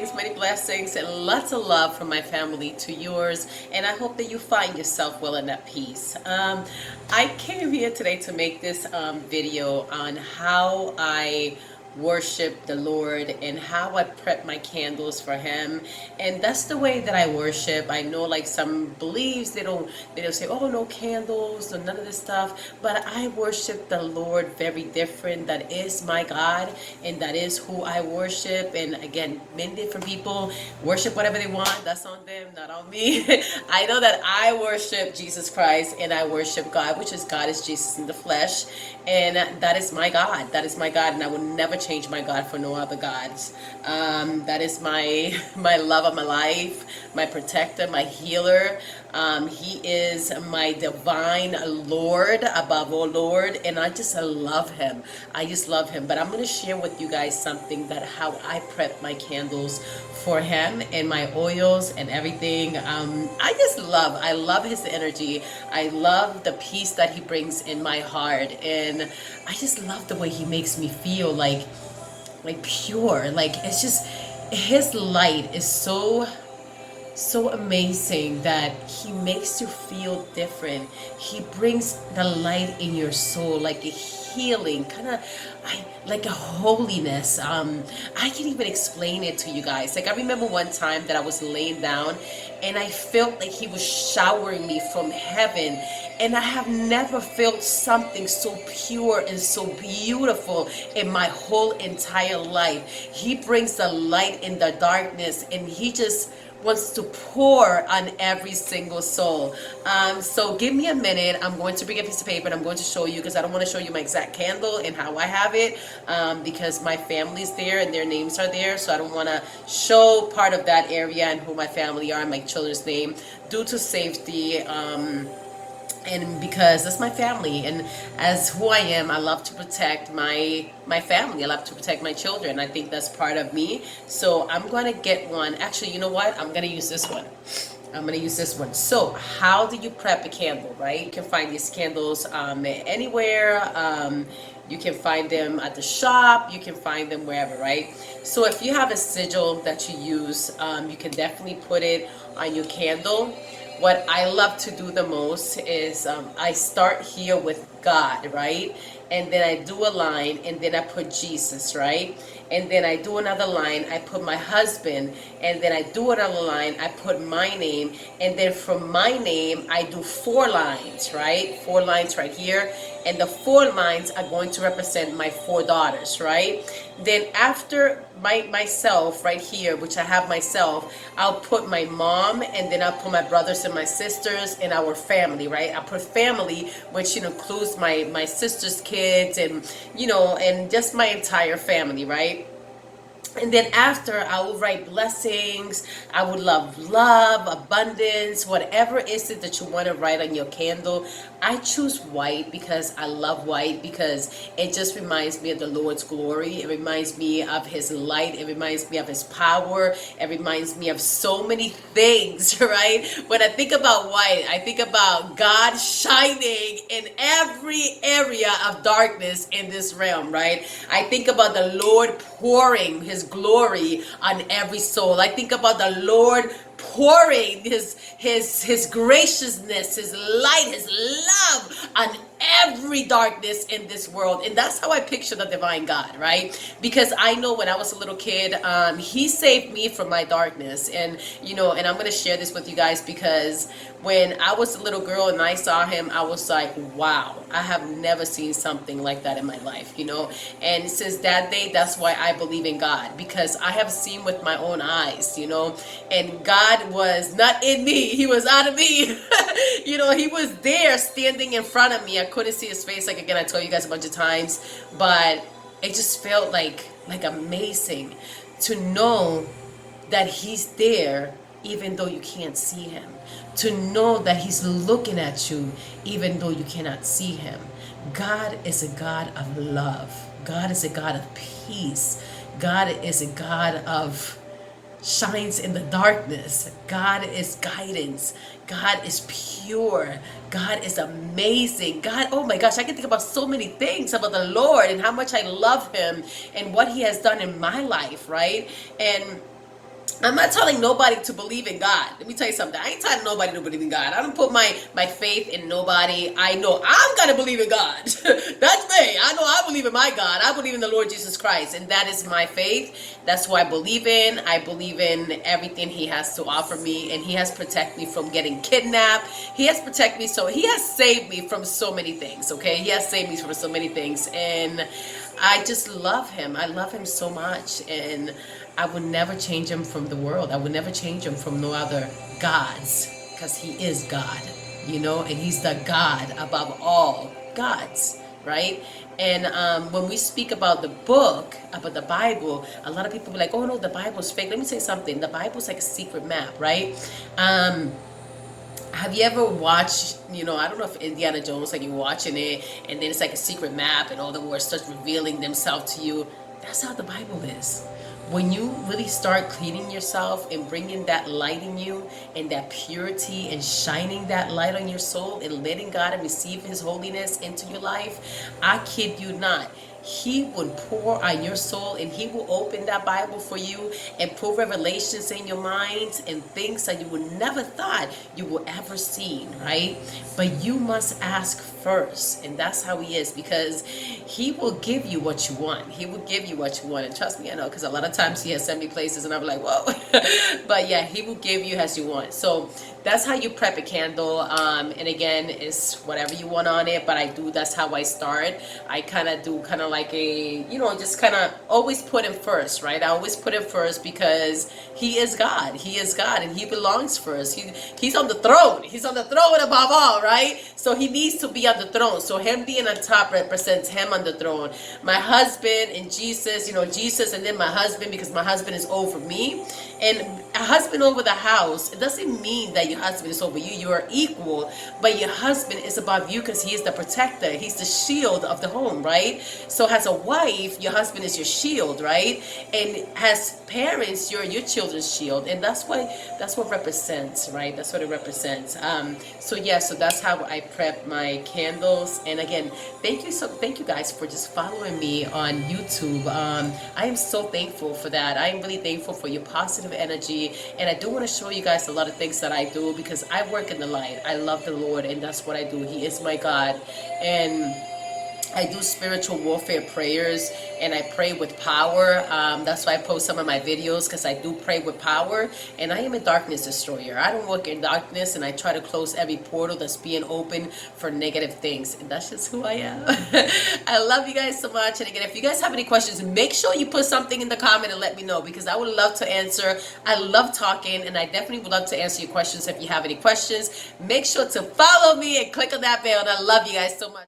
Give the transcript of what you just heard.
many blessings, and lots of love from my family to yours. And I hope that you find yourself well and at peace. I came here today to make this video on how I worship the Lord and how I prep my candles for Him. And that's the way that I worship. I know like some beliefs, they don't say, oh, no candles or none of this stuff, but I worship the Lord very different. That is my God, and that is who I worship. And again, many different people worship whatever they want. That's on them, not on me. I know that I worship Jesus Christ and I worship God, which is God is Jesus in the flesh, and that is my God. That is my God, and I will never change my God for no other gods. That is my love of my life, my protector, my healer. He is my divine Lord, above all Lord, and I just love Him. I just love Him. But I'm going to share with you guys something that how I prep my candles for Him and my oils and everything. I love His energy. I love the peace that He brings in my heart, and I just love the way He makes me feel like pure. Like it's just His light is so amazing that He makes you feel different. He brings the light in your soul, like a healing, kind of like a holiness. I can't even explain it to you guys. Like I remember one time that I was laying down and I felt like He was showering me from heaven, and I have never felt something so pure and so beautiful in my whole entire life. He brings the light in the darkness, and He just wants to pour on every single soul. So give me a minute. I'm going to bring a piece of paper and I'm going to show you, because I don't want to show you my exact candle and how I have it, because my family's there and their names are there. So I don't want to show part of that area and who my family are and my children's name due to safety. And because that's my family, and as who I am, I love to protect my family. I love to protect my children. I think that's part of me. So I'm going to get one. Actually, you know what? I'm going to use this one. I'm going to use this one. So how do you prep a candle, right? You can find these candles anywhere. You can find them at the shop. You can find them wherever, right? So if you have a sigil that you use, you can definitely put it on your candle. What I love to do the most is I start here with God, right? And then I do a line, and then I put Jesus, right? And then I do another line, I put my husband, and then I do another line, I put my name, and then from my name, I do 4 lines, right? 4 lines right here, and the 4 lines are going to represent my 4 daughters, right? Then after myself right here, which I have myself, I'll put my mom, and then I'll put my brothers and my sisters and our family, right? I put family, which includes my sister's kids, and and just my entire family, right? And then after, I will write blessings. I would love abundance, whatever is it that you want to write on your candle. I choose white because I love white, because it just reminds me of the Lord's glory. It reminds me of His light. It reminds me of His power. It reminds me of so many things, right? When I think about white, I think about God shining in every area of darkness in this realm, right? I think about the Lord pouring His glory on every soul. I think about the Lord pouring his graciousness, His light, His love on every darkness in this world. And that's how I picture the divine God, right? Because I know when I was a little kid, He saved me from my darkness. And and I'm going to share this with you guys, because when I was a little girl and I saw Him, I was like, wow, I have never seen something like that in my life, and since that day, that's why I believe in God, because I have seen with my own eyes, and God was not in me, He was out of me. He was there standing in front of me. I couldn't see His face, like again I told you guys a bunch of times, but it just felt like amazing to know that He's there even though you can't see Him, to know that He's looking at you even though you cannot see Him. God is a God of love. God is a God of peace. God is a God of shines in the darkness. God is guidance. God is pure. God is amazing. God, oh my gosh, I can think about so many things about the Lord and how much I love Him and what He has done in my life, right? And I'm not telling nobody to believe in God. Let me tell you something. I ain't telling nobody to believe in God. I don't put my faith in nobody. I know I'm going to believe in God. That's me. I know I believe in my God. I believe in the Lord Jesus Christ. And that is my faith. That's who I believe in. I believe in everything he has to offer me. And he has protected me from getting kidnapped. He has protected me. So he has saved me from so many things. Okay. He has saved me from so many things. And I just love him. I love him so much. And I would never change him from the world. I would never change him from no other gods, because he is God, you know, and he's the God above all gods, right? And when we speak about the book, about the Bible, a lot of people be like, oh no, the Bible's fake. Let me say something. The Bible's like a secret map, right? Have you ever watched, you know, I don't know if Indiana Jones, like you're watching it and then it's like a secret map and all the words start revealing themselves to you. That's how the Bible is. When you really start cleaning yourself and bringing that light in you and that purity and shining that light on your soul and letting God receive his holiness into your life, I kid you not, he would pour on your soul and he will open that Bible for you and put revelations in your mind and things that you would never thought you would ever see, right? But you must ask first, and that's how he is, because he will give you what you want. He will give you what you want. And trust me, I know, because a lot of times he has sent me places and I'm like, whoa. But yeah, he will give you as you want. So that's how you prep a candle. And again, it's whatever you want on it, but that's how I start. I kind of do kind of like a, you know, just kind of always put him first, right? I always put him first because he is God. He is God and he belongs first. He's on the throne. He's on the throne above all, right? So he needs to be on the throne. So him being on top represents him on the throne. My husband and Jesus, you know, Jesus and then my husband, because my husband is over me. And a husband over the house, it doesn't mean that your husband is over you. You are equal, but your husband is above you because he is the protector. He's the shield of the home, right? So as a wife, your husband is your shield, right? And as parents, you're your children's shield. And that's what represents, right? That's what it represents. So yeah, so that's how I prep my candles. And again, thank you guys for just following me on YouTube. I am so thankful for that. I am really thankful for your positive energy, and I do want to show you guys a lot of things that I do because I work in the light. I love the Lord, and that's what I do. He is my God, and I do spiritual warfare prayers, and I pray with power. That's why I post some of my videos, because I do pray with power. And I am a darkness destroyer. I don't work in darkness, and I try to close every portal that's being open for negative things. And that's just who I am. I love you guys so much. And again, if you guys have any questions, make sure you put something in the comment and let me know, because I would love to answer. I love talking, and I definitely would love to answer your questions. If you have any questions, make sure to follow me and click on that bell. And I love you guys so much.